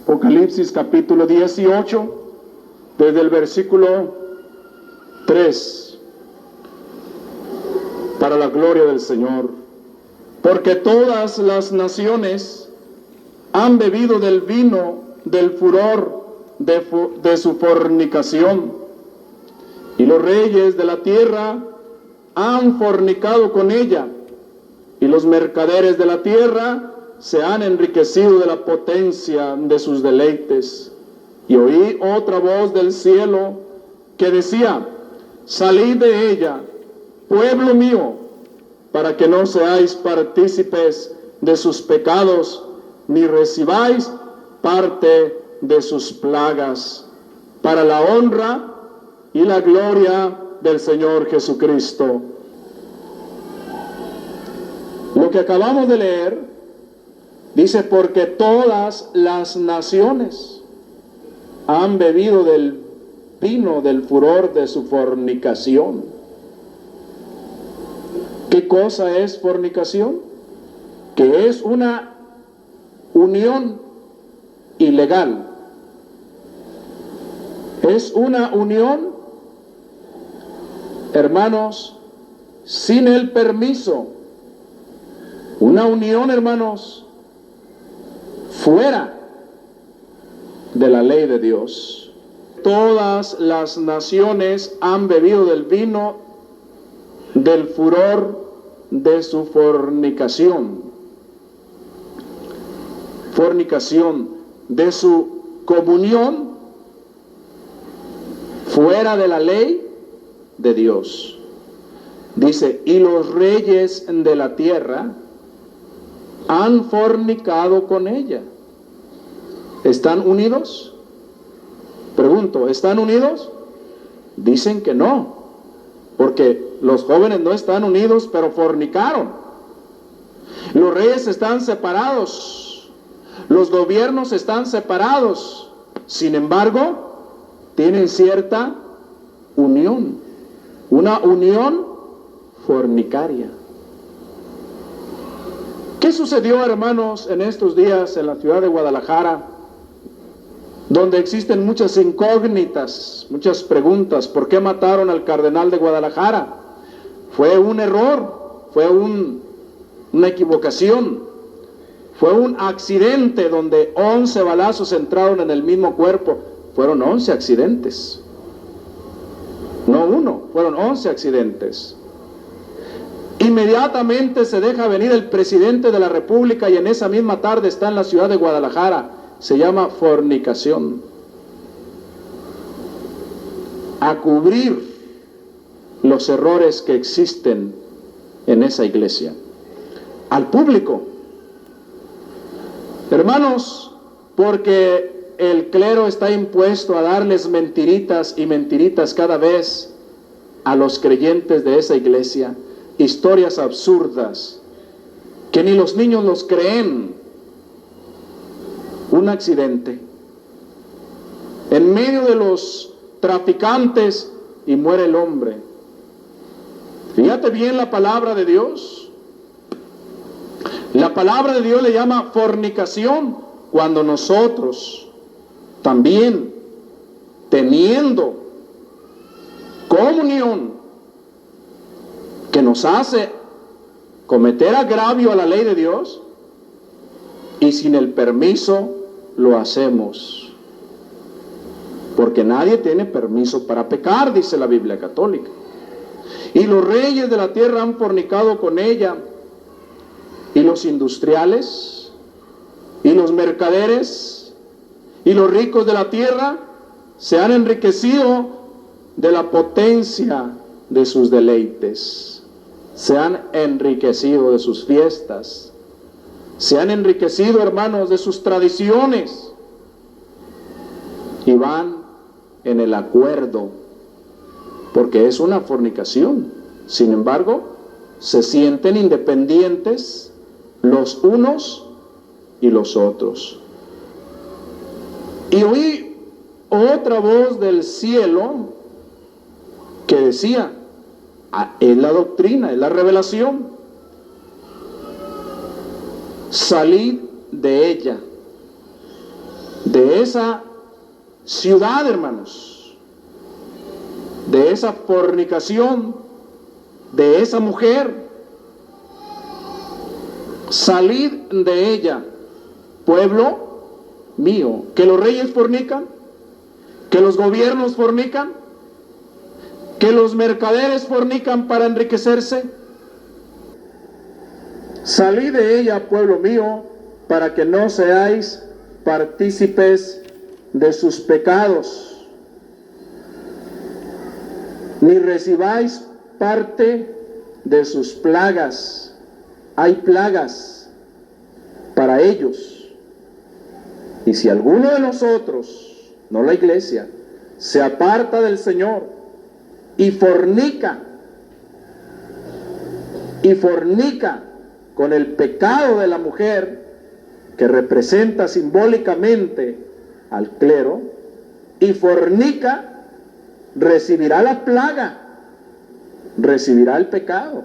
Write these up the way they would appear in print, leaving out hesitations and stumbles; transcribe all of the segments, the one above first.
Apocalipsis capítulo 18, desde el versículo 3, para la gloria del Señor. Porque todas las naciones han bebido del vino del furor de su fornicación, y los reyes de la tierra han fornicado con ella, y los mercaderes de la tierra se han enriquecido de la potencia de sus deleites. Y oí otra voz del cielo que decía: salid de ella, pueblo mío, para que no seáis partícipes de sus pecados, ni recibáis parte de sus plagas, para la honra y la gloria del Señor Jesucristo. Lo que acabamos de leer dice: porque todas las naciones han bebido del vino del furor de su fornicación. ¿Qué cosa es fornicación? Que es una unión ilegal. Es una unión, hermanos, sin el permiso. Una unión, hermanos, fuera de la ley de Dios. Todas las naciones han bebido del vino del furor de su fornicación. Fornicación, de su comunión fuera de la ley de Dios. Dice: y los reyes de la tierra han fornicado con ella. ¿Están unidos? Pregunto, ¿están unidos? Dicen que no, porque los jóvenes no están unidos, pero fornicaron. Los reyes están separados, los gobiernos están separados, sin embargo, tienen cierta unión, una unión fornicaria. ¿Qué sucedió, hermanos, en estos días en la ciudad de Guadalajara, donde existen muchas incógnitas, muchas preguntas? ¿Por qué mataron al cardenal de Guadalajara? Fue un error, fue una equivocación, fue un accidente donde 11 balazos entraron en el mismo cuerpo. Fueron 11 accidentes, no uno, fueron 11 accidentes. Inmediatamente se deja venir el presidente de la República y en esa misma tarde está en la ciudad de Guadalajara. Se llama fornicación. A cubrir los errores que existen en esa iglesia. Al público. Hermanos, porque el clero está impuesto a darles mentiritas y mentiritas cada vez a los creyentes de esa iglesia. Historias absurdas que ni los niños los creen. Un accidente en medio de los traficantes y muere el hombre. Fíjate bien la palabra de Dios. La palabra de Dios le llama fornicación cuando nosotros también, teniendo comunión que nos hace cometer agravio a la ley de Dios, y sin el permiso lo hacemos. Porque nadie tiene permiso para pecar, dice la Biblia católica. Y los reyes de la tierra han fornicado con ella, y los industriales, y los mercaderes, y los ricos de la tierra se han enriquecido de la potencia de sus deleites. Se han enriquecido de sus fiestas. Se han enriquecido, hermanos, de sus tradiciones. Y van en el acuerdo, porque es una fornicación. Sin embargo, se sienten independientes los unos y los otros. Y oí otra voz del cielo que decía: es la doctrina, es la revelación. Salid de ella, de esa ciudad, hermanos, de esa fornicación, de esa mujer. Salid de ella, pueblo mío. Que los reyes fornican, que los gobiernos fornican, que los mercaderes fornican para enriquecerse. Salid de ella, pueblo mío, para que no seáis partícipes de sus pecados, ni recibáis parte de sus plagas. Hay plagas para ellos. Y si alguno de nosotros, no la iglesia, se aparta del Señor y fornica con el pecado de la mujer, que representa simbólicamente al clero, y fornica, recibirá la plaga, recibirá el pecado.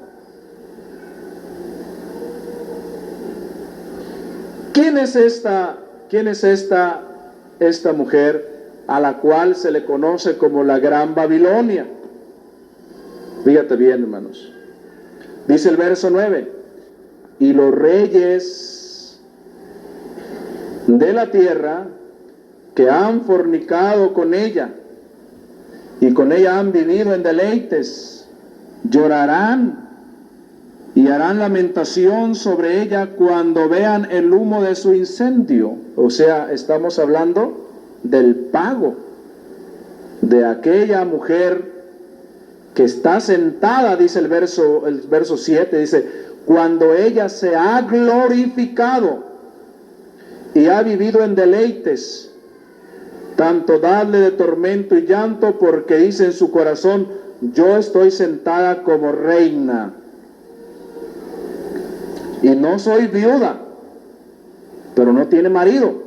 ¿Quién es esta mujer a la cual se le conoce como la Gran Babilonia? Fíjate bien, hermanos. Dice el verso 9: y los reyes de la tierra que han fornicado con ella y con ella han vivido en deleites, llorarán y harán lamentación sobre ella cuando vean el humo de su incendio. O sea, estamos hablando del pago de aquella mujer que está sentada, dice el verso 7, dice: cuando ella se ha glorificado y ha vivido en deleites, tanto dadle de tormento y llanto, porque dice en su corazón: yo estoy sentada como reina y no soy viuda, pero no tiene marido.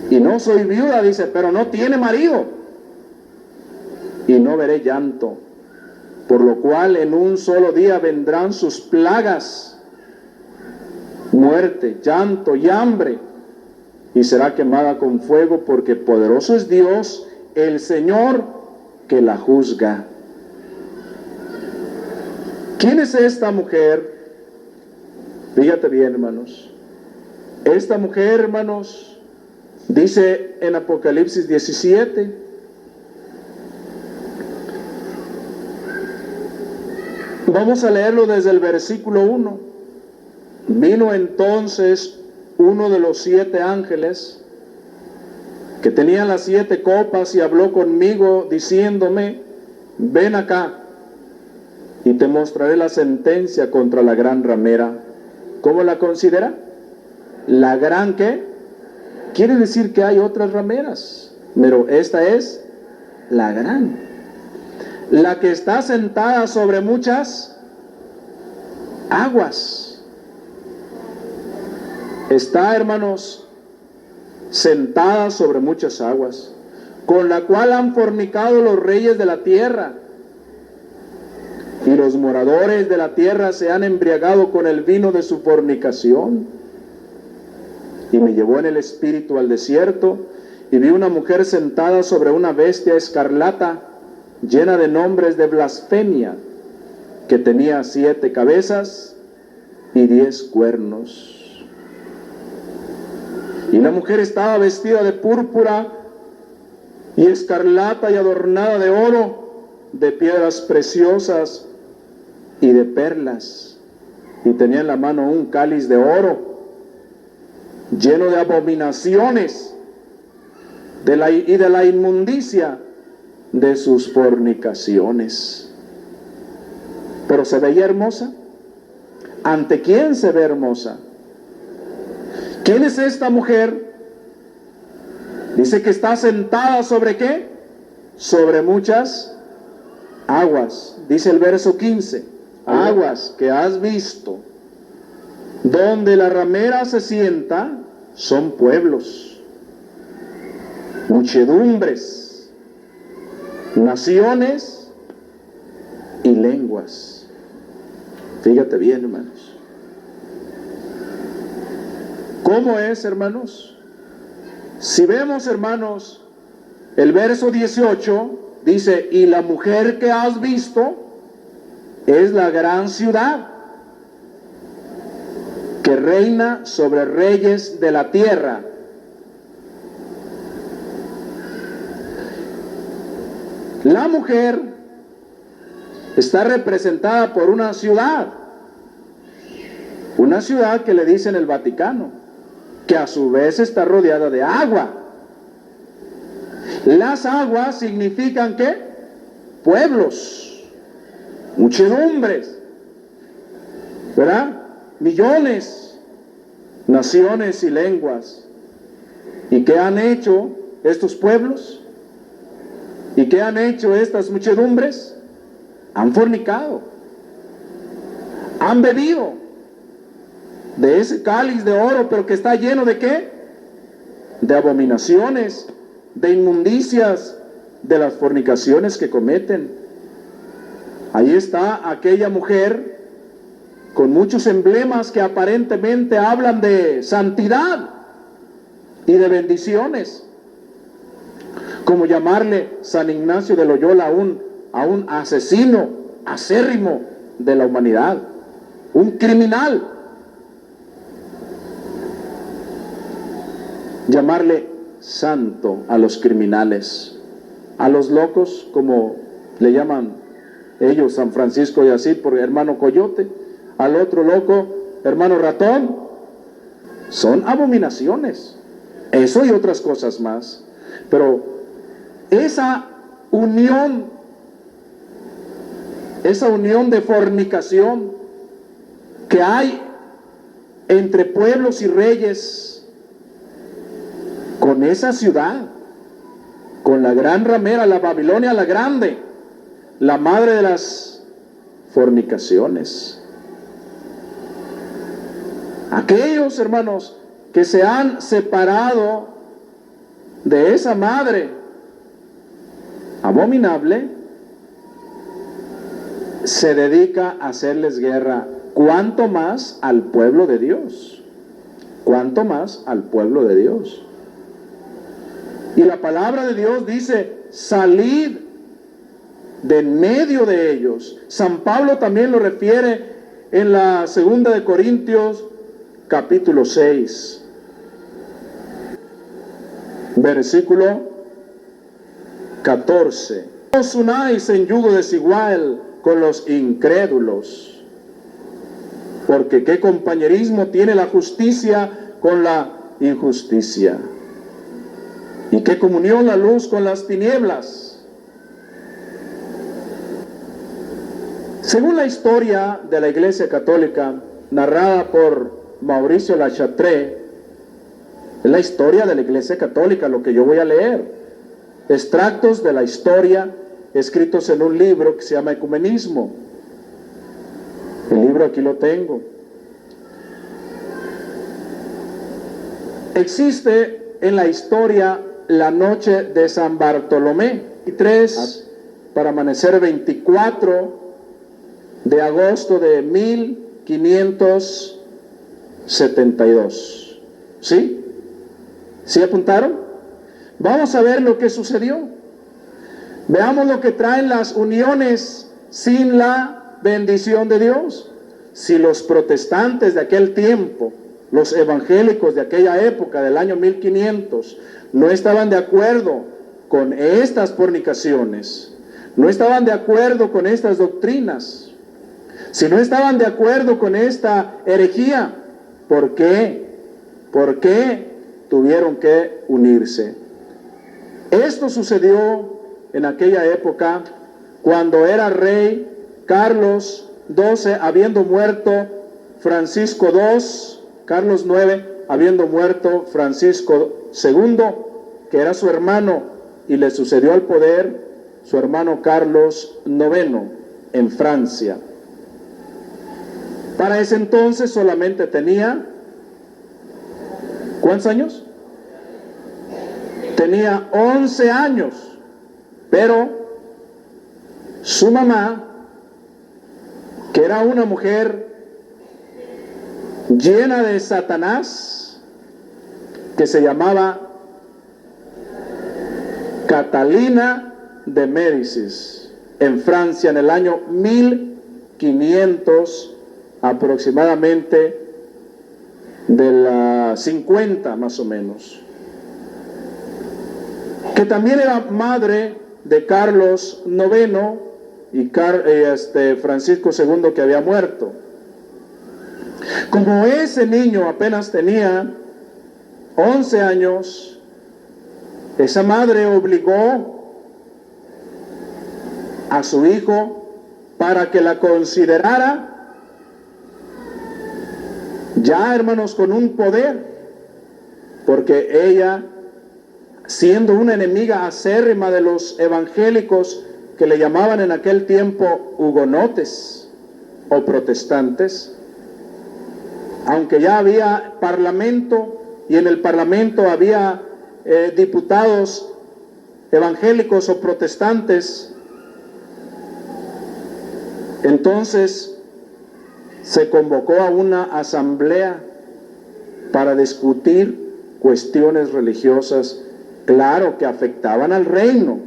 Y no soy viuda, dice, pero no tiene marido. Y no veré llanto, por lo cual en un solo día vendrán sus plagas, muerte, llanto y hambre, y será quemada con fuego, porque poderoso es Dios, el Señor, que la juzga. ¿Quién es esta mujer? Fíjate bien, hermanos. Esta mujer, hermanos, dice en Apocalipsis 17, vamos a leerlo desde el versículo 1. Vino entonces uno de los 7 ángeles que tenía las 7 copas y habló conmigo diciéndome: ven acá y te mostraré la sentencia contra la gran ramera. ¿Cómo la considera? ¿La gran qué? Quiere decir que hay otras rameras, pero esta es la gran, la que está sentada sobre muchas aguas. Está, hermanos, sentada sobre muchas aguas, con la cual han fornicado los reyes de la tierra, y los moradores de la tierra se han embriagado con el vino de su fornicación. Y me llevó en el espíritu al desierto, y vi una mujer sentada sobre una bestia escarlata, llena de nombres de blasfemia, que tenía 7 cabezas y 10 cuernos. Y la mujer estaba vestida de púrpura y escarlata y adornada de oro, de piedras preciosas y de perlas, y tenía en la mano un cáliz de oro lleno de abominaciones y de la inmundicia de sus fornicaciones. Pero se veía hermosa. ¿Ante quién se ve hermosa? ¿Quién es esta mujer? Dice que está sentada sobre ¿qué? Sobre muchas aguas. Dice el verso 15: aguas que has visto, donde la ramera se sienta, son pueblos, muchedumbres, naciones y lenguas. Fíjate bien, hermanos. ¿Cómo es, hermanos? Si vemos, hermanos, el verso 18 dice, y la mujer que has visto es la gran ciudad que reina sobre reyes de la tierra. La mujer está representada por una ciudad que le dicen el Vaticano, que a su vez está rodeada de agua. Las aguas significan ¿qué? Pueblos, muchedumbres, ¿verdad? Millones, naciones y lenguas. ¿Y qué han hecho estos pueblos? ¿Y qué han hecho estas muchedumbres? Han fornicado, han bebido de ese cáliz de oro, pero que está lleno ¿de qué? De abominaciones, de inmundicias, de las fornicaciones que cometen. Ahí está aquella mujer con muchos emblemas que aparentemente hablan de santidad y de bendiciones, como llamarle San Ignacio de Loyola a un asesino acérrimo de la humanidad, un criminal. Llamarle santo a los criminales, a los locos, como le llaman ellos, San Francisco de Asís, por hermano Coyote, al otro loco, hermano Ratón. Son abominaciones, eso y otras cosas más. Pero esa unión de fornicación que hay entre pueblos y reyes, con esa ciudad, con la gran ramera, la Babilonia la grande, la madre de las fornicaciones. Aquellos, hermanos, que se han separado de esa madre abominable, se dedica a hacerles guerra, cuanto más al pueblo de Dios, cuanto más al pueblo de Dios. Y la palabra de Dios dice, salid de en medio de ellos. San Pablo también lo refiere en la segunda de Corintios, capítulo 6, versículo 14. No os unáis en yugo desigual con los incrédulos, porque qué compañerismo tiene la justicia con la injusticia, y qué comunión la luz con las tinieblas. Según la historia de la Iglesia Católica, narrada por Mauricio La Chatre, es la historia de la Iglesia Católica lo que yo voy a leer, extractos de la historia escritos en un libro que se llama Ecumenismo. El libro aquí lo tengo. Existe en la historia la noche de San Bartolomé, y 3 para amanecer 24 de agosto de 1572. ¿Sí? ¿Sí apuntaron? Vamos a ver lo que sucedió. Veamos lo que traen las uniones sin la bendición de Dios. Si los protestantes de aquel tiempo, los evangélicos de aquella época, del año 1500, no estaban de acuerdo con estas fornicaciones, no estaban de acuerdo con estas doctrinas, si no estaban de acuerdo con esta herejía, ¿por qué? ¿Por qué tuvieron que unirse? Esto sucedió en aquella época cuando era rey Carlos XII, habiendo muerto Francisco II, Carlos IX, habiendo muerto Francisco II, que era su hermano, y le sucedió al poder su hermano Carlos IX en Francia. Para ese entonces solamente tenía, ¿cuántos años? Tenía 11 años, pero su mamá, que era una mujer llena de Satanás, que se llamaba Catalina de Médicis, en Francia, en el año 1500 aproximadamente, de la 50 más o menos, que también era madre de Carlos IX y Francisco II, que había muerto. Como ese niño apenas tenía 11 años, esa madre obligó a su hijo para que la considerara ya, hermanos, con un poder, porque ella, siendo una enemiga acérrima de los evangélicos, que le llamaban en aquel tiempo hugonotes o protestantes, aunque ya había parlamento y en el parlamento había diputados evangélicos o protestantes, entonces se convocó a una asamblea para discutir cuestiones religiosas, claro, que afectaban al reino.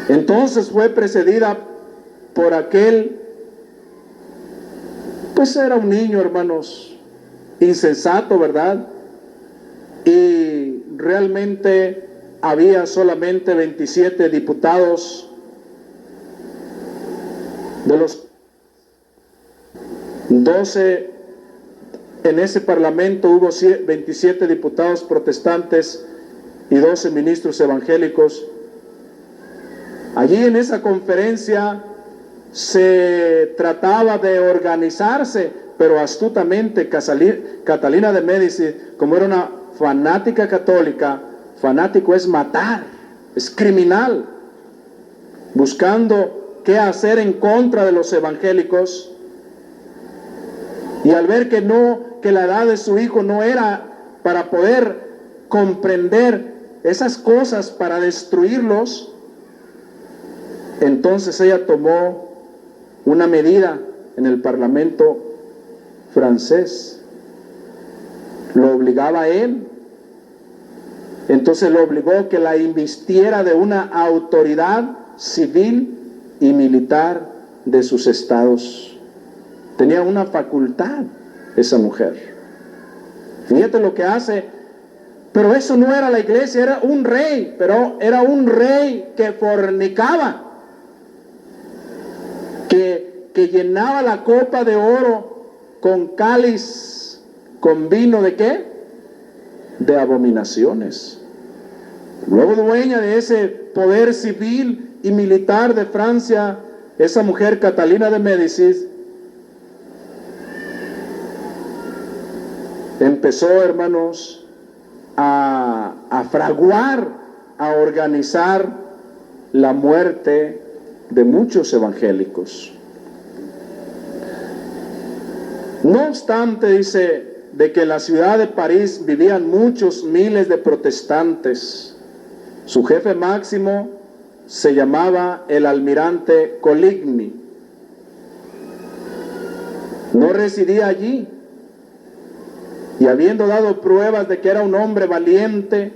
Entonces fue precedida por aquel, pues era un niño, hermanos, insensato, ¿verdad? Y realmente había solamente 27 diputados. De los 12 en ese parlamento hubo 27 diputados protestantes y 12 ministros evangélicos. Allí en esa conferencia se trataba de organizarse, pero astutamente Catalina de Médicis, como era una fanática católica, fanático es matar, es criminal, buscando qué hacer en contra de los evangélicos, y al ver que la edad de su hijo no era para poder comprender esas cosas para destruirlos, entonces ella tomó una medida en el parlamento francés, lo obligaba a él, entonces lo obligó que la invistiera de una autoridad civil y militar de sus estados. Tenía una facultad esa mujer. Fíjate lo que hace. Pero eso no era la iglesia, era un rey, pero era un rey que fornicaba, que llenaba la copa de oro con cáliz, con vino ¿de qué? De abominaciones. Luego dueña de ese poder civil y militar de Francia, esa mujer Catalina de Médicis, empezó, hermanos, a fraguar, a organizar la muerte de muchos evangélicos. No obstante, dice, de que en la ciudad de París vivían muchos miles de protestantes, su jefe máximo se llamaba el almirante Coligny. No residía allí, y habiendo dado pruebas de que era un hombre valiente,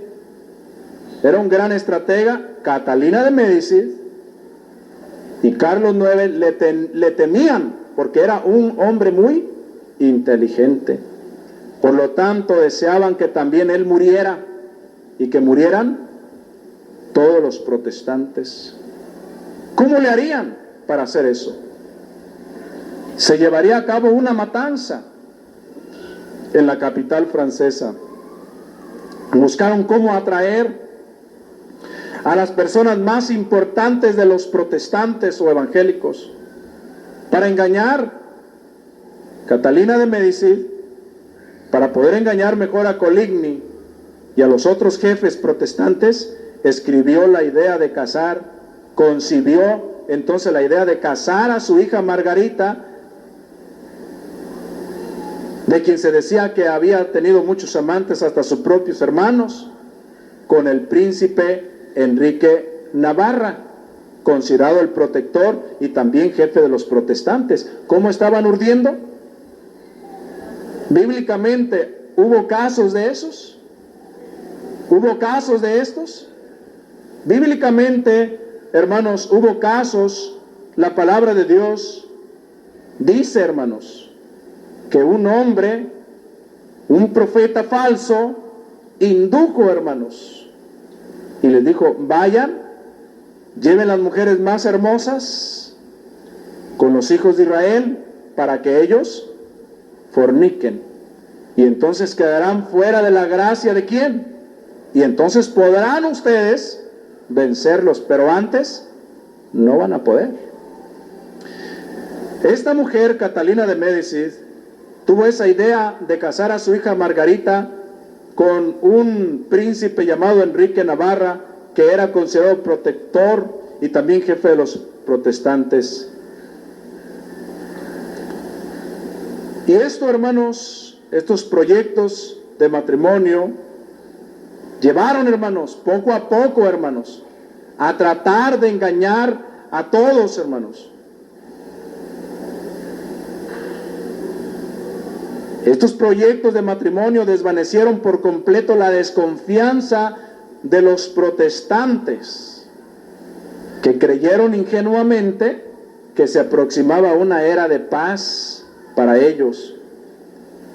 era un gran estratega, Catalina de Médicis y Carlos IX le temían, porque era un hombre muy inteligente. Por lo tanto, deseaban que también él muriera y que murieran todos los protestantes. ¿Cómo le harían para hacer eso? Se llevaría a cabo una matanza en la capital francesa. Buscaron cómo atraer a las personas más importantes de los protestantes o evangélicos para engañar Catalina de Médicis, para poder engañar mejor a Coligny y a los otros jefes protestantes. Escribió la idea de casar, concibió entonces la idea de casar a su hija Margarita, de quien se decía que había tenido muchos amantes, hasta sus propios hermanos, con el príncipe Enrique Navarra, considerado el protector y también jefe de los protestantes. ¿Cómo estaban urdiendo? Bíblicamente, ¿Hubo casos de esos? ¿Hubo casos de estos? Bíblicamente, hermanos, hubo casos. La palabra de Dios dice, hermanos, que un hombre, un profeta falso, indujo, hermanos, y les dijo: vayan, lleven las mujeres más hermosas con los hijos de Israel para que ellos forniquen, y entonces quedarán fuera de la gracia de ¿quién? Y entonces podrán ustedes vencerlos, pero antes no van a poder. Esta mujer, Catalina de Médicis, tuvo esa idea de casar a su hija Margarita con un príncipe llamado Enrique Navarra, que era considerado protector y también jefe de los protestantes. Y esto, hermanos, estos proyectos de matrimonio llevaron, hermanos, poco a poco, hermanos, a tratar de engañar a todos, hermanos. Estos proyectos de matrimonio desvanecieron por completo la desconfianza de los protestantes, que creyeron ingenuamente que se aproximaba una era de paz para ellos,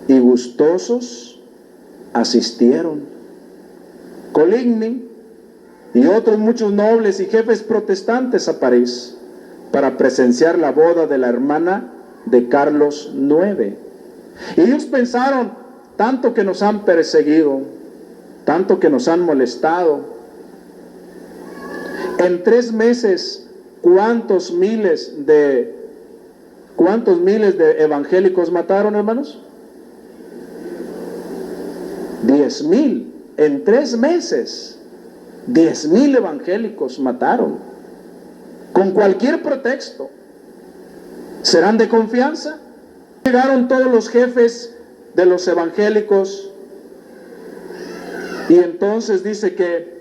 y gustosos asistieron. Coligny y otros muchos nobles y jefes protestantes a París para presenciar la boda de la hermana de Carlos IX. Y ellos pensaron: tanto que nos han perseguido, tanto que nos han molestado, en 3 meses, ¿cuántos miles de evangélicos mataron, hermanos? 10,000. En 3 meses, 10,000 evangélicos mataron, con cualquier pretexto. ¿Serán de confianza? Llegaron todos los jefes de los evangélicos, y entonces dice que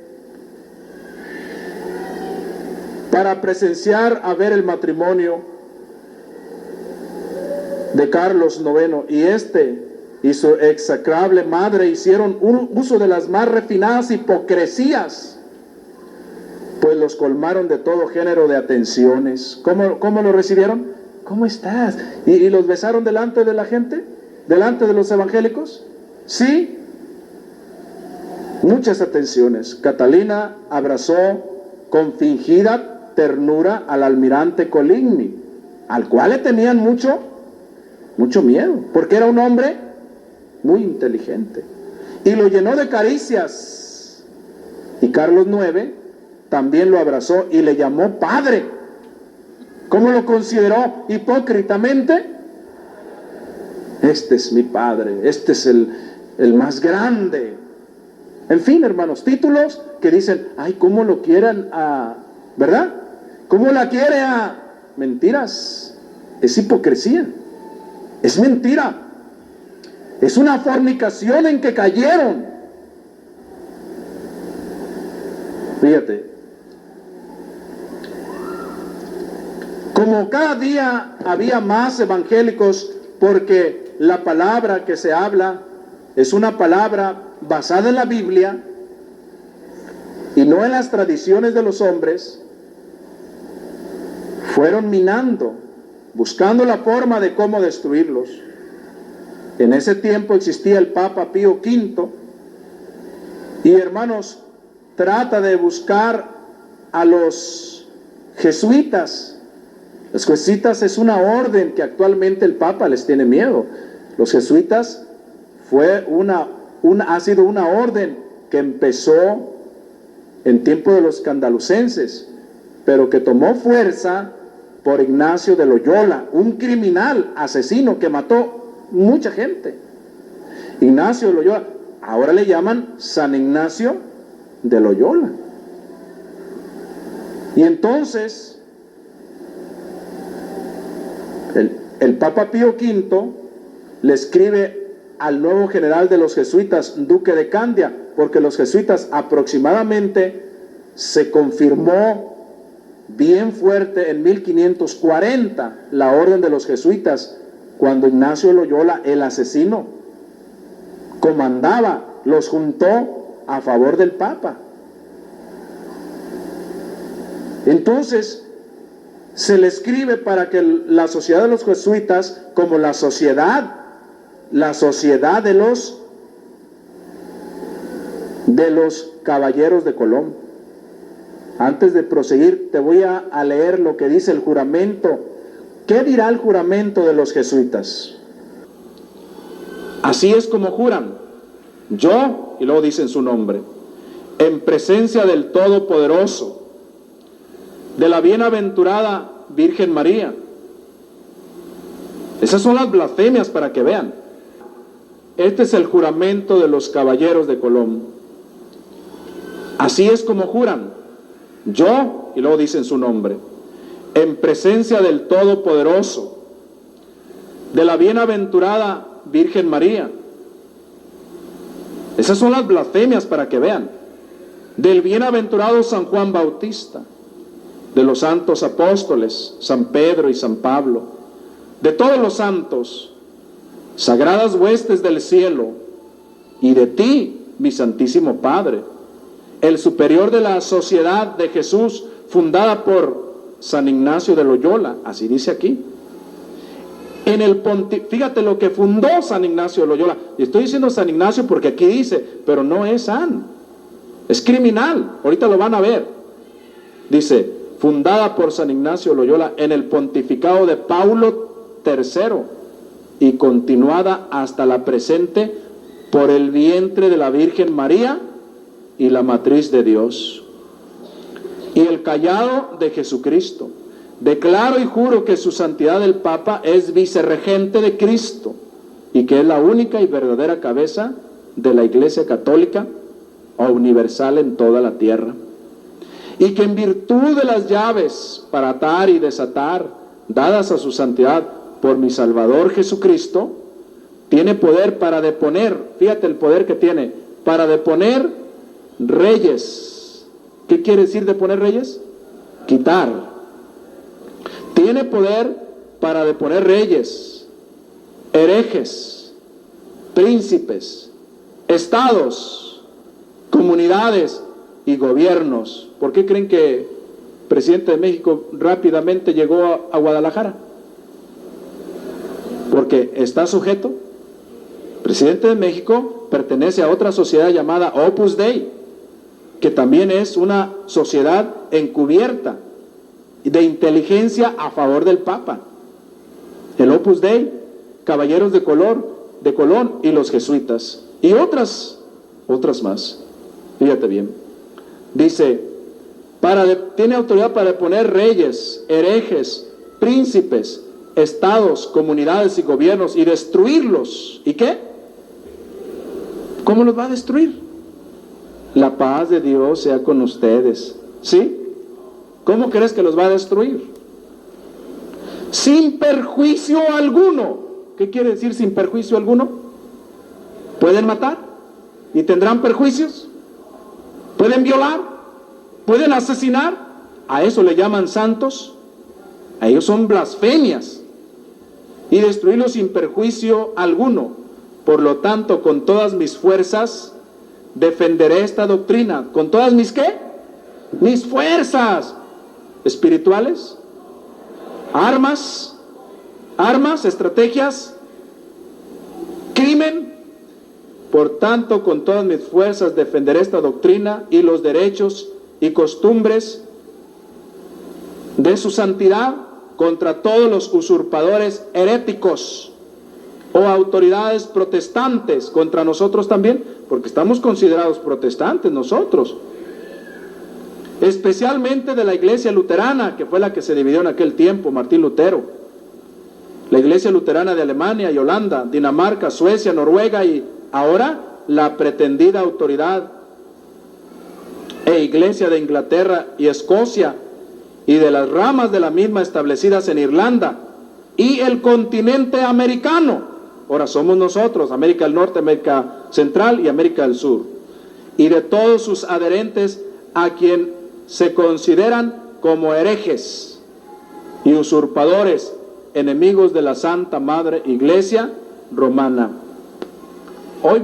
para presenciar a ver el matrimonio de Carlos IX y su execrable madre hicieron un uso de las más refinadas hipocresías, pues los colmaron de todo género de atenciones. ¿Cómo lo recibieron? ¿Cómo estás? ¿Y los besaron delante de la gente? ¿Delante de los evangélicos? Sí. Muchas atenciones. Catalina abrazó con fingida ternura al almirante Coligny, al cual le tenían mucho miedo, porque era un hombre muy inteligente, y lo llenó de caricias. Y Carlos IX también lo abrazó y le llamó padre. ¿Cómo lo consideró? Hipócritamente: este es mi padre, este es el más grande. En fin, hermanos, títulos que dicen: ay, ¿cómo lo quieren a, verdad? ¿Cómo la quiere a? Mentiras. Es hipocresía, es mentira, es una fornicación en que cayeron. Fíjate, como cada día había más evangélicos, porque la palabra que se habla es una palabra basada en la Biblia y no en las tradiciones de los hombres, fueron minando, buscando la forma de cómo destruirlos. En ese tiempo existía el Papa Pío V, y hermanos, trata de buscar a los jesuitas. Los jesuitas es una orden que actualmente el Papa les tiene miedo. Los jesuitas ha sido una orden que empezó en tiempo de los candalucenses, pero que tomó fuerza por Ignacio de Loyola, un criminal asesino que mató mucha gente. Ignacio de Loyola, ahora le llaman San Ignacio de Loyola. Y entonces el Papa Pío V le escribe al nuevo general de los jesuitas, Duque de Candia, porque los jesuitas aproximadamente se confirmó bien fuerte en 1540 la orden de los jesuitas, cuando Ignacio de Loyola, el asesino, comandaba, los juntó a favor del Papa. Entonces, se le escribe para que la sociedad de los jesuitas, como la sociedad de los caballeros de Colón. Antes de proseguir, te voy a leer lo que dice el juramento. ¿Qué dirá el juramento de los jesuitas? Así es como juran, yo, y luego dicen su nombre, en presencia del Todopoderoso, de la bienaventurada Virgen María. Esas son las blasfemias para que vean. Este es el juramento de los caballeros de Colón. Así es como juran, yo, y luego dicen su nombre, en presencia del Todopoderoso, de la bienaventurada Virgen María. Esas son las blasfemias para que vean. Del bienaventurado San Juan Bautista, de los santos apóstoles, San Pedro y San Pablo, de todos los santos, sagradas huestes del cielo, y de ti, mi Santísimo Padre, el superior de la Sociedad de Jesús, fundada por San Ignacio de Loyola, así dice aquí. Fíjate lo que fundó San Ignacio de Loyola. Y estoy diciendo San Ignacio porque aquí dice, pero no es San, es criminal, ahorita lo van a ver. Dice, fundada por San Ignacio de Loyola en el pontificado de Paulo III y continuada hasta la presente por el vientre de la Virgen María y la matriz de Dios y el callado de Jesucristo. Declaro y juro que su santidad el Papa es vicerregente de Cristo y que es la única y verdadera cabeza de la Iglesia Católica o universal en toda la tierra, y que en virtud de las llaves para atar y desatar dadas a su santidad por mi Salvador Jesucristo, tiene poder para deponer, fíjate el poder que tiene, para deponer reyes. ¿Qué quiere decir deponer reyes? Quitar. Tiene poder para deponer reyes, herejes, príncipes, estados, comunidades y gobiernos. ¿Por qué creen que el presidente de México rápidamente llegó a Guadalajara? Porque está sujeto. El presidente de México pertenece a otra sociedad llamada Opus Dei, que también es una sociedad encubierta de inteligencia a favor del Papa. El Opus Dei, Caballeros de Colón y los jesuitas y otras más. Fíjate bien. Dice, tiene autoridad para deponer reyes, herejes, príncipes, estados, comunidades y gobiernos y destruirlos. ¿Y qué? ¿Cómo los va a destruir? La paz de Dios sea con ustedes. ¿Sí? ¿Cómo crees que los va a destruir? Sin perjuicio alguno. ¿Qué quiere decir sin perjuicio alguno? ¿Pueden matar? ¿Y tendrán perjuicios? ¿Pueden violar? ¿Pueden asesinar? ¿A eso le llaman santos? A ellos son blasfemias. Y destruirlos sin perjuicio alguno. Por lo tanto, con todas mis fuerzas, defenderé esta doctrina. ¿Con todas mis qué? Mis fuerzas espirituales, armas, estrategias, crimen. Por tanto, con todas mis fuerzas defenderé esta doctrina y los derechos y costumbres de su santidad contra todos los usurpadores heréticos o autoridades protestantes, contra nosotros también, porque estamos considerados protestantes nosotros, especialmente de la iglesia luterana, que fue la que se dividió en aquel tiempo, Martín Lutero, la iglesia luterana de Alemania y Holanda, Dinamarca, Suecia, Noruega y ahora la pretendida autoridad e iglesia de Inglaterra y Escocia y de las ramas de la misma establecidas en Irlanda y el continente americano. Ahora somos nosotros, América del Norte, América Central y América del Sur, y de todos sus adherentes a quien se consideran como herejes y usurpadores, enemigos de la Santa Madre Iglesia Romana. Hoy